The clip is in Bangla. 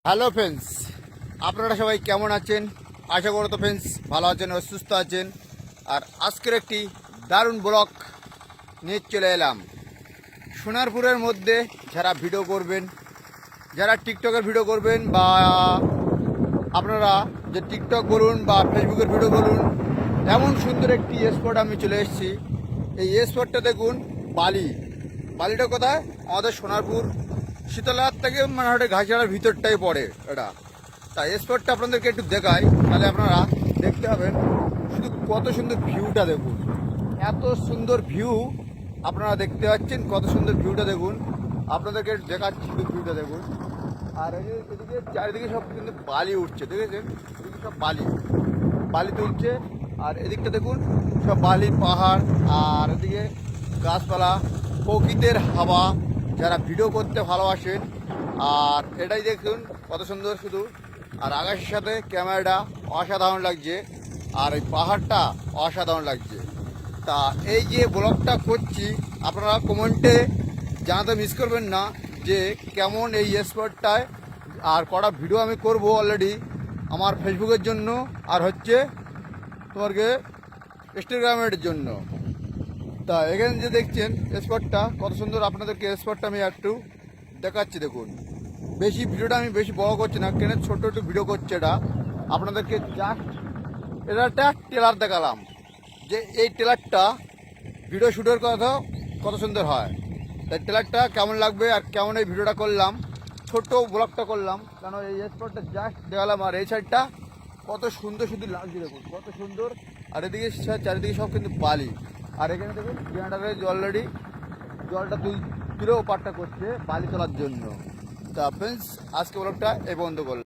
হ্যালো ফ্রেন্ডস, আপনারা সবাই কেমন আছেন? আশা করো তো ফ্রেন্ডস ভালো আছেন ও সুস্থ আছেন। আর আজকের একটি দারুণ ব্লগ নিয়ে চলে এলাম। সোনারপুরের মধ্যে যারা ভিডিও করবেন, যারা টিকটকের ভিডিও করবেন, বা আপনারা যে টিকটক বলুন বা ফেসবুকের ভিডিও বলুন, এমন সুন্দর একটি স্পট আমি চলে এসেছি। এই স্পটটা দেখুন, বালি। বালিটা কোথায়? আমাদের সোনারপুর শীতলহাট থেকে মানে ঘাসিয়াড়ার ভিতরটাই পড়ে এটা। তা স্পটটা আপনাদেরকে একটু দেখাই, তাহলে আপনারা দেখতে পাবেন। শুধু কত সুন্দর ভিউটা দেখুন, এত সুন্দর ভিউ আপনারা দেখতে পাচ্ছেন। কত সুন্দর ভিউটা দেখুন, আপনাদেরকে দেখাচ্ছি। শুধু ভিউটা দেখুন। আর এদিকে চারিদিকে সব কিন্তু বালি উঠছে, দেখেছেন? এদিকে সব বালি বালি তুলছে। আর এদিকটা দেখুন, সব বালি পাহাড়, আর এদিকে গাছপালা, প্রকৃতির হাওয়া। যারা ভিডিও করতে ভালোবাসেন, আর এটাই দেখুন কত সুন্দর শুধু। আর আকাশের সাথে ক্যামেরাটা অসাধারণ লাগছে, আর এই পাহাড়টা অসাধারণ লাগছে। তা এই যে ব্লগটা করছি, আপনারা কমেন্টে জানাতে মিস করবেন না যে কেমন এই স্পটটায়। আর কটা ভিডিও আমি করব অলরেডি আমার ফেসবুকের জন্য, আর হচ্ছে তোমাকে ইনস্টাগ্রামের জন্য। তা এখানে যে দেখছেন স্পটটা কত সুন্দর, আপনাদেরকে স্পটটা আমি একটু দেখাচ্ছি। দেখুন, ভিডিওটা আমি বেশি বড় করছি না, কেন ছোট একটু ভিডিও করছে এটা। আপনাদেরকে জাস্ট এটা একটা ট্রেলার দেখালাম, যে এই ট্রেলারটা ভিডিও শ্যুটের কথা কত সুন্দর হয়। তাই ট্রেলারটা কেমন লাগবে আর কেমন এই ভিডিওটা করলাম, ছোট্ট ব্লগটা করলাম, কেন এই স্পটটা জাস্ট দেখালাম। আর এই সাইডটা কত সুন্দর শুধু লাগছে, দেখুন কত সুন্দর। আর এদিকে চারিদিকে সব কিন্তু বালি। আর এখানে দেখুন জেনারেটারে অলরেডি জলটা তুলে ওপারটা করছে বালি তোলার জন্য। তা ফ্রেন্ডস, আজকে ব্লগটা এই বন্ধ করলাম।